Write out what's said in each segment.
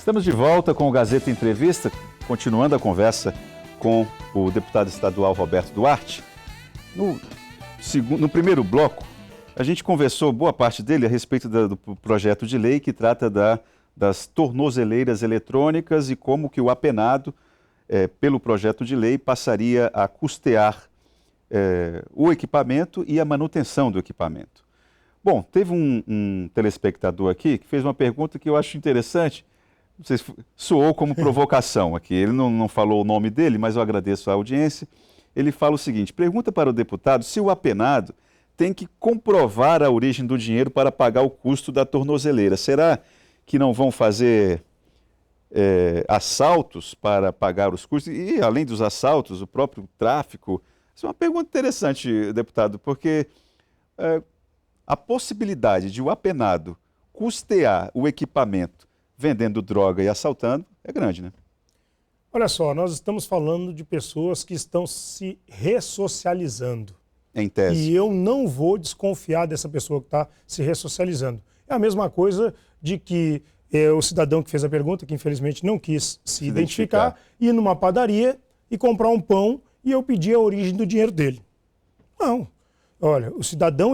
Estamos de volta com o Gazeta Entrevista, continuando a conversa com o deputado estadual Roberto Duarte. No primeiro bloco, a gente conversou boa parte dele a respeito do projeto de lei que trata das tornozeleiras eletrônicas e como que o apenado, pelo projeto de lei, passaria a custear o equipamento e a manutenção do equipamento. Bom, teve um telespectador aqui que fez uma pergunta que eu acho interessante. Não sei se soou como provocação aqui. Ele não falou o nome dele, mas eu agradeço a audiência. Ele fala o seguinte: pergunta para o deputado se o apenado tem que comprovar a origem do dinheiro para pagar o custo da tornozeleira. Será que não vão fazer assaltos para pagar os custos? E, além dos assaltos, o próprio tráfico? Isso é uma pergunta interessante, deputado, porque a possibilidade de o apenado custear o equipamento vendendo droga e assaltando é grande, né? Olha só, nós estamos falando de pessoas que estão se ressocializando. Em tese. E eu não vou desconfiar dessa pessoa que está se ressocializando. É a mesma coisa de que o cidadão que fez a pergunta, que infelizmente não quis se identificar, ir numa padaria e comprar um pão e eu pedir a origem do dinheiro dele. Não. Olha, o cidadão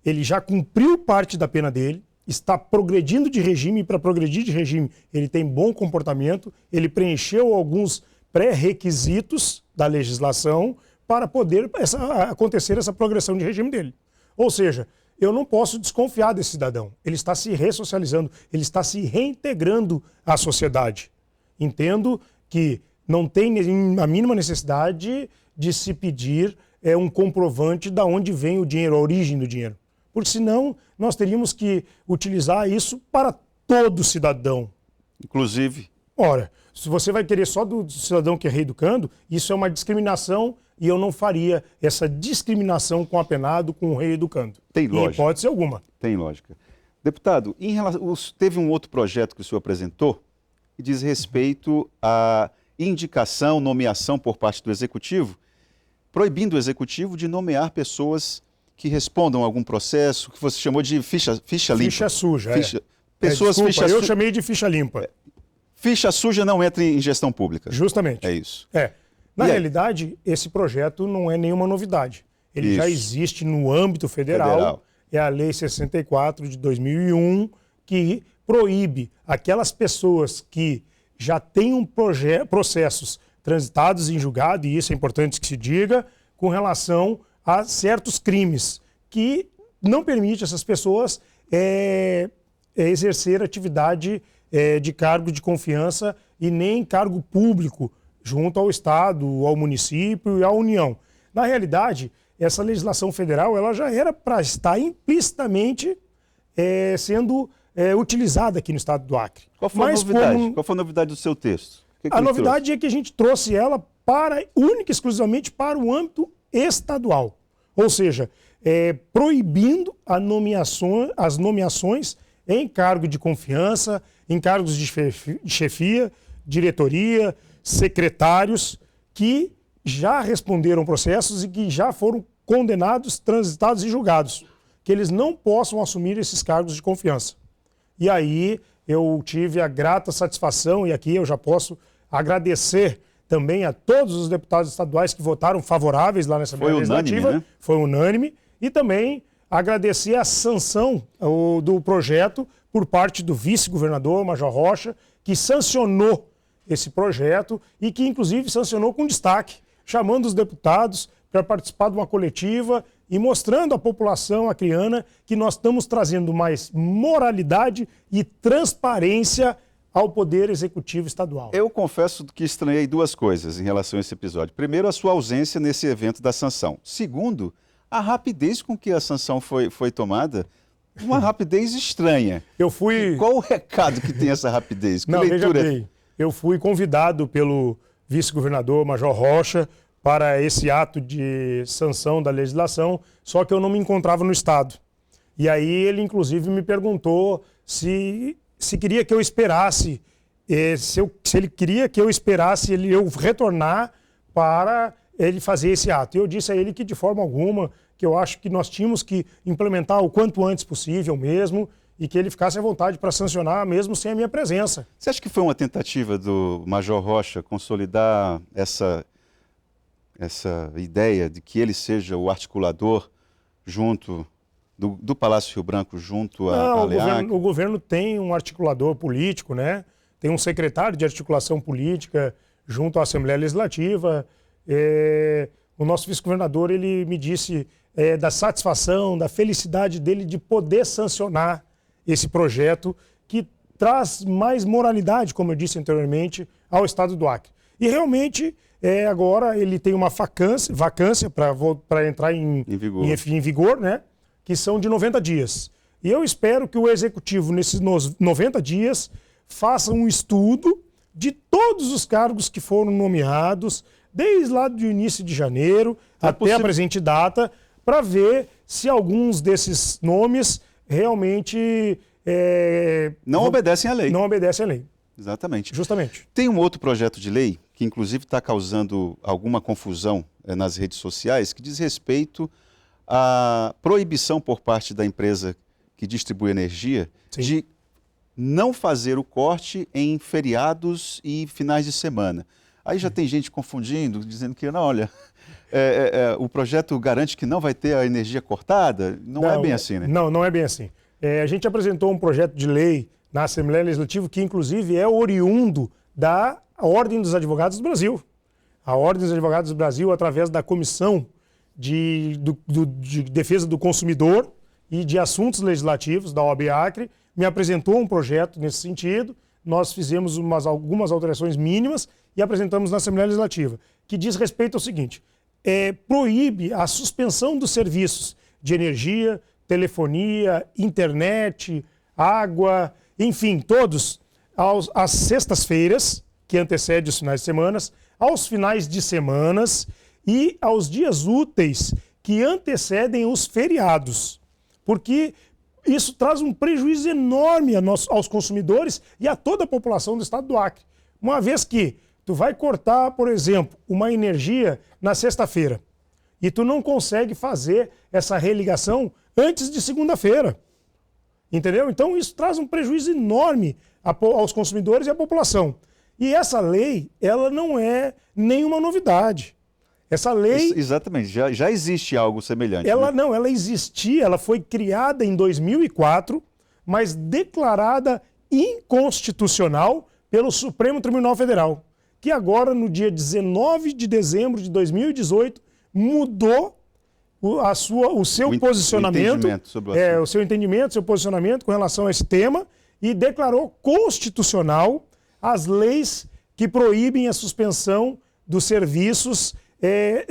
ele já cumpriu parte da pena dele, está progredindo de regime, e para progredir de regime ele tem bom comportamento, ele preencheu alguns pré-requisitos da legislação para poder acontecer essa progressão de regime dele. Ou seja, eu não posso desconfiar desse cidadão. Ele está se ressocializando, ele está se reintegrando à sociedade. Entendo que não tem a mínima necessidade de se pedir um comprovante de onde vem o dinheiro, a origem do dinheiro. Porque senão nós teríamos que utilizar isso para todo cidadão. Inclusive. Ora, se você vai querer só do cidadão que é reeducando, isso é uma discriminação e eu não faria essa discriminação com o apenado, com o reeducando. Tem lógica. Em hipótese alguma. Tem lógica. Deputado, teve um outro projeto que o senhor apresentou que diz respeito à indicação, nomeação por parte do Executivo, proibindo o Executivo de nomear pessoas que respondam a algum processo, que você chamou de ficha limpa. Ficha suja, eu chamei de ficha limpa. Ficha suja não entra em gestão pública. Justamente. É isso. Na realidade, esse projeto não é nenhuma novidade. Ele já existe no âmbito federal. É a Lei 64 de 2001, que proíbe aquelas pessoas que já tenham processos transitados em julgado, e isso é importante que se diga, com relação a certos crimes, que não permite essas pessoas exercer atividade de cargo de confiança e nem cargo público junto ao Estado, ao município e à União. Na realidade, essa legislação federal ela já era para estar implicitamente sendo utilizada aqui no Estado do Acre. Qual foi a novidade? Qual foi a novidade do seu texto? A novidade é que a gente trouxe ela única e exclusivamente para o âmbito estadual. Ou seja, proibindo as nomeações em cargo de confiança, em cargos de chefia, diretoria, secretários, que já responderam processos e que já foram condenados, transitados e julgados, que eles não possam assumir esses cargos de confiança. E aí eu tive a grata satisfação, e aqui eu já posso agradecer também a todos os deputados estaduais que votaram favoráveis lá nessa Assembleia Legislativa. Né? Foi unânime. E também agradecer a sanção do projeto por parte do vice-governador Major Rocha, que sancionou esse projeto e que, inclusive, sancionou com destaque, chamando os deputados para participar de uma coletiva e mostrando à população acreana que nós estamos trazendo mais moralidade e transparência ao Poder Executivo Estadual. Eu confesso que estranhei duas coisas em relação a esse episódio. Primeiro, a sua ausência nesse evento da sanção. Segundo, a rapidez com que a sanção foi tomada, uma rapidez estranha. Qual o recado que tem essa rapidez? Veja bem, eu fui convidado pelo vice-governador Major Rocha para esse ato de sanção da legislação, só que eu não me encontrava no Estado. E aí ele, inclusive, me perguntou se queria que eu esperasse, se ele queria que eu esperasse eu retornar para ele fazer esse ato. E eu disse a ele que, de forma alguma, que eu acho que nós tínhamos que implementar o quanto antes possível mesmo, e que ele ficasse à vontade para sancionar mesmo sem a minha presença. Você acha que foi uma tentativa do Major Rocha consolidar essa ideia de que ele seja o articulador junto do Palácio Rio Branco junto à LEAC? O governo tem um articulador político, né? Tem um secretário de articulação política junto à Assembleia Legislativa. O nosso vice-governador, ele me disse da satisfação, da felicidade dele de poder sancionar esse projeto que traz mais moralidade, como eu disse anteriormente, ao Estado do Acre. E realmente, agora ele tem uma vacância para entrar em vigor, né? Que são de 90 dias. E eu espero que o Executivo, nesses 90 dias, faça um estudo de todos os cargos que foram nomeados, desde lá do início de janeiro até a presente data, para ver se alguns desses nomes realmente... não obedecem à lei. Não obedecem à lei. Exatamente. Justamente. Tem um outro projeto de lei, que inclusive está causando alguma confusão nas redes sociais, que diz respeito à proibição por parte da empresa que distribui energia de não fazer o corte em feriados e finais de semana. Aí já tem gente confundindo, dizendo que, não, olha, o projeto garante que não vai ter a energia cortada. Não é bem assim, né? Não é bem assim. A gente apresentou um projeto de lei na Assembleia Legislativa que, inclusive, é oriundo da Ordem dos Advogados do Brasil. A Ordem dos Advogados do Brasil, através da Comissão de Defesa do Consumidor e de Assuntos Legislativos, da OAB Acre, me apresentou um projeto nesse sentido. Nós fizemos algumas alterações mínimas e apresentamos na Assembleia Legislativa, que diz respeito ao seguinte: proíbe a suspensão dos serviços de energia, telefonia, internet, água, enfim, todos às sextas-feiras, que antecedem os finais de semana, aos finais de semanas e aos dias úteis que antecedem os feriados. Porque isso traz um prejuízo enorme aos consumidores e a toda a população do estado do Acre. Uma vez que tu vai cortar, por exemplo, uma energia na sexta-feira e tu não consegue fazer essa religação antes de segunda-feira. Entendeu? Então isso traz um prejuízo enorme aos consumidores e à população. E essa lei, ela não é nenhuma novidade. Essa lei... Exatamente, já existe algo semelhante. Ela existia, ela foi criada em 2004, mas declarada inconstitucional pelo Supremo Tribunal Federal, que agora, no dia 19 de dezembro de 2018, mudou o seu posicionamento, o seu entendimento, seu posicionamento com relação a esse tema e declarou constitucional as leis que proíbem a suspensão dos serviços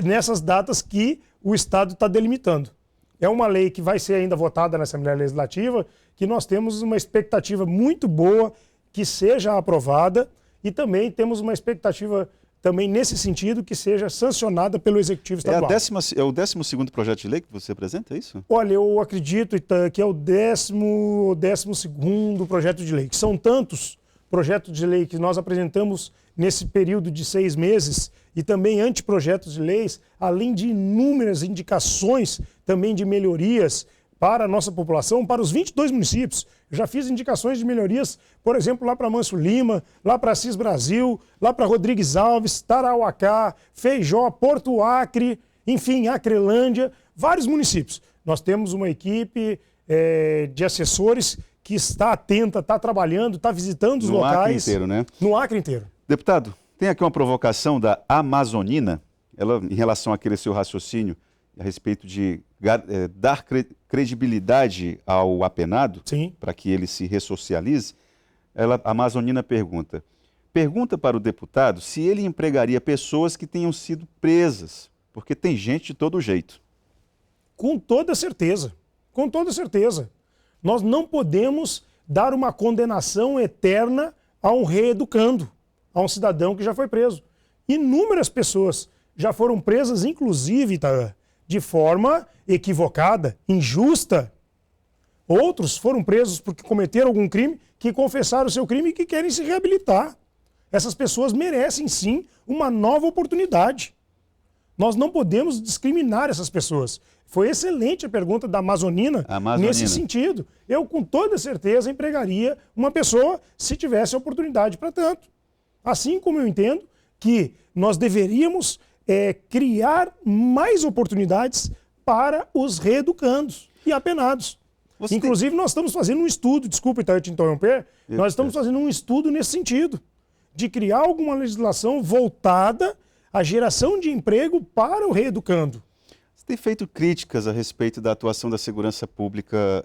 nessas datas que o Estado está delimitando. É uma lei que vai ser ainda votada na Assembleia Legislativa, que nós temos uma expectativa muito boa que seja aprovada e também temos uma expectativa também nesse sentido que seja sancionada pelo Executivo Estadual. É o 12º projeto de lei que você apresenta, é isso? Olha, eu acredito que é o 12º projeto de lei, que são tantos projetos de lei que nós apresentamos nesse período de 6 meses e também anteprojetos de leis, além de inúmeras indicações também de melhorias para a nossa população, para os 22 municípios. Eu já fiz indicações de melhorias, por exemplo, lá para Manso Lima, lá para Assis Brasil, lá para Rodrigues Alves, Tarauacá, Feijó, Porto Acre, enfim, Acrelândia, vários municípios. Nós temos uma equipe de assessores que está atenta, está trabalhando, está visitando os locais. No Acre inteiro, né? No Acre inteiro. Deputado, tem aqui uma provocação da Amazonina, ela em relação àquele seu raciocínio a respeito de dar credibilidade ao apenado, para que ele se ressocialize. A Amazonina pergunta para o deputado se ele empregaria pessoas que tenham sido presas, porque tem gente de todo jeito. Com toda certeza, com toda certeza. Nós não podemos dar uma condenação eterna a um reeducando, a um cidadão que já foi preso. Inúmeras pessoas já foram presas, inclusive, de forma equivocada, injusta. Outros foram presos porque cometeram algum crime, que confessaram o seu crime e que querem se reabilitar. Essas pessoas merecem, sim, uma nova oportunidade. Nós não podemos discriminar essas pessoas. Foi excelente a pergunta da Amazonina nesse sentido. Eu, com toda certeza, empregaria uma pessoa se tivesse oportunidade para tanto. Assim como eu entendo que nós deveríamos criar mais oportunidades para os reeducandos e apenados. Inclusive, nós estamos fazendo um estudo, desculpe eu te interromper, nós estamos fazendo um estudo nesse sentido, de criar alguma legislação voltada à geração de emprego para o reeducando. Você tem feito críticas a respeito da atuação da segurança pública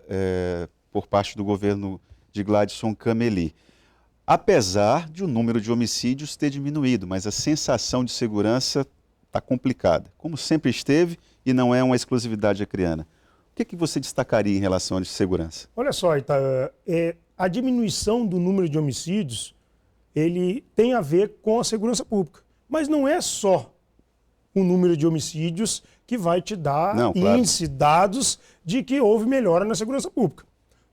por parte do governo de Gladson Cameli. Apesar de o número de homicídios ter diminuído, mas a sensação de segurança está complicada, como sempre esteve e não é uma exclusividade acreana. O que você destacaria em relação à segurança? Olha só, Itaã, a diminuição do número de homicídios ele tem a ver com a segurança pública. Mas não é só o número de homicídios que vai te dar índice, dados de que houve melhora na segurança pública.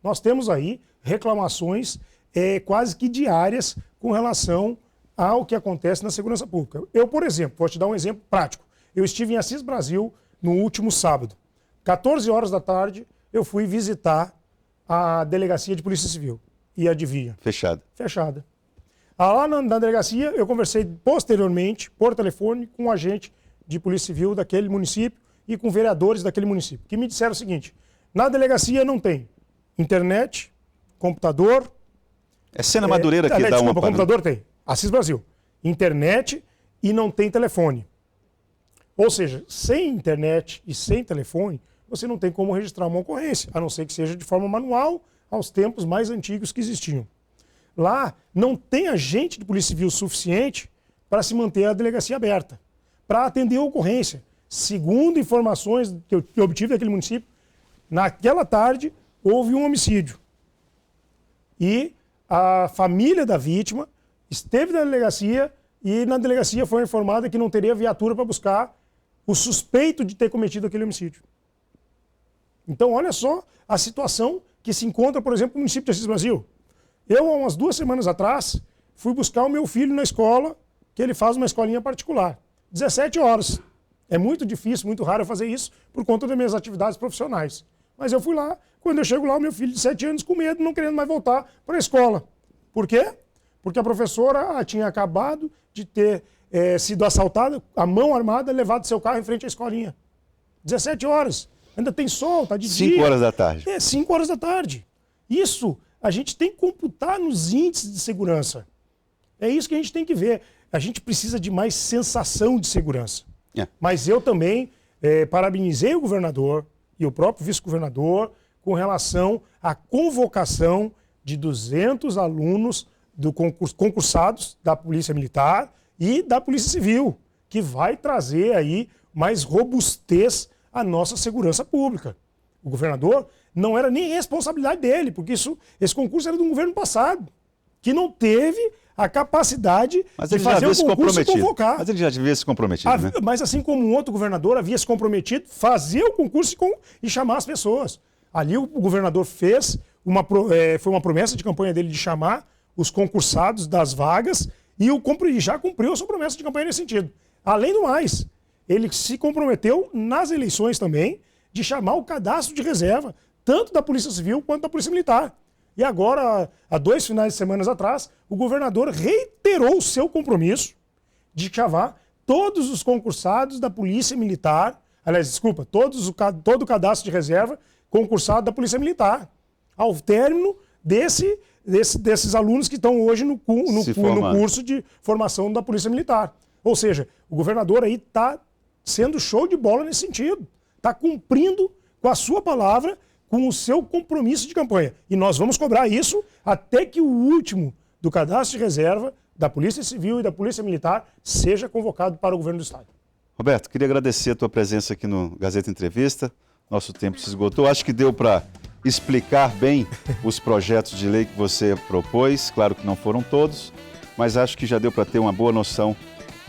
Nós temos aí reclamações quase que diárias com relação ao que acontece na segurança pública. Eu, por exemplo, vou te dar um exemplo prático. Eu estive em Assis Brasil no último sábado. 14 horas da tarde, eu fui visitar a delegacia de Polícia Civil. E adivinha? Fechada. Fechada. Lá na delegacia, eu conversei posteriormente, por telefone, com um agente de Polícia Civil daquele município e com vereadores daquele município, que me disseram o seguinte: na delegacia não tem internet, computador... É Sena Madureira que dá uma... computador tem. Assis Brasil. Internet e não tem telefone. Ou seja, sem internet e sem telefone, você não tem como registrar uma ocorrência, a não ser que seja de forma manual, aos tempos mais antigos que existiam. Lá não tem agente de polícia civil suficiente para se manter a delegacia aberta, para atender a ocorrência. Segundo informações que eu obtive daquele município, naquela tarde houve um homicídio. E a família da vítima esteve na delegacia e na delegacia foi informada que não teria viatura para buscar o suspeito de ter cometido aquele homicídio. Então, olha só a situação que se encontra, por exemplo, no município de Assis Brasil. Eu, há umas 2 semanas atrás, fui buscar o meu filho na escola, que ele faz uma escolinha particular. 17 horas. É muito difícil, muito raro eu fazer isso por conta das minhas atividades profissionais. Mas eu fui lá, quando eu chego lá, o meu filho de 7 anos com medo, não querendo mais voltar para a escola. Por quê? Porque a professora tinha acabado de ter sido assaltada, a mão armada, levado seu carro em frente à escolinha. 17 horas. Ainda tem sol, tá de dia. 5 horas da tarde. 5 horas da tarde. Isso a gente tem que computar nos índices de segurança. É isso que a gente tem que ver. A gente precisa de mais sensação de segurança. Mas eu também parabenizei o governador e o próprio vice-governador com relação à convocação de 200 alunos concursados da Polícia Militar e da Polícia Civil, que vai trazer aí mais robustez à nossa segurança pública. O governador não era nem responsabilidade dele, porque esse concurso era do governo passado, que não teve a capacidade de fazer o concurso e convocar. Mas ele já havia se comprometido, né? Mas assim como um outro governador havia se comprometido, fazer o concurso e chamar as pessoas. Ali o governador fez, foi uma promessa de campanha dele de chamar os concursados das vagas e já cumpriu a sua promessa de campanha nesse sentido. Além do mais, ele se comprometeu nas eleições também de chamar o cadastro de reserva, tanto da Polícia Civil quanto da Polícia Militar. E agora, há 2 finais de semana atrás, o governador reiterou o seu compromisso de chamar todos os concursados da Polícia Militar, todo o cadastro de reserva concursado da Polícia Militar, ao término desses alunos que estão hoje no curso de formação da Polícia Militar. Ou seja, o governador aí está sendo show de bola nesse sentido. Está cumprindo com a sua palavra, com o seu compromisso de campanha. E nós vamos cobrar isso até que o último do cadastro de reserva da Polícia Civil e da Polícia Militar seja convocado para o governo do Estado. Roberto, queria agradecer a tua presença aqui no Gazeta Entrevista. Nosso tempo se esgotou. Acho que deu para explicar bem os projetos de lei que você propôs. Claro que não foram todos, mas acho que já deu para ter uma boa noção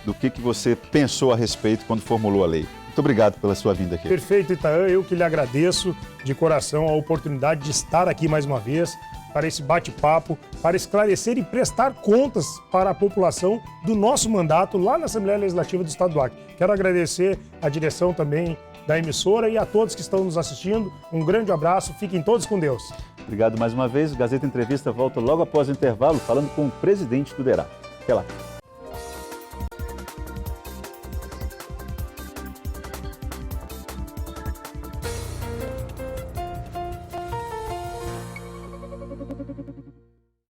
do que você pensou a respeito quando formulou a lei. Muito obrigado pela sua vinda aqui. Perfeito, Itaã. Eu que lhe agradeço de coração a oportunidade de estar aqui mais uma vez para esse bate-papo, para esclarecer e prestar contas para a população do nosso mandato lá na Assembleia Legislativa do Estado do Acre. Quero agradecer a direção também da emissora e a todos que estão nos assistindo. Um grande abraço, fiquem todos com Deus. Obrigado mais uma vez. O Gazeta Entrevista volta logo após o intervalo, falando com o presidente do DERAC. Até lá.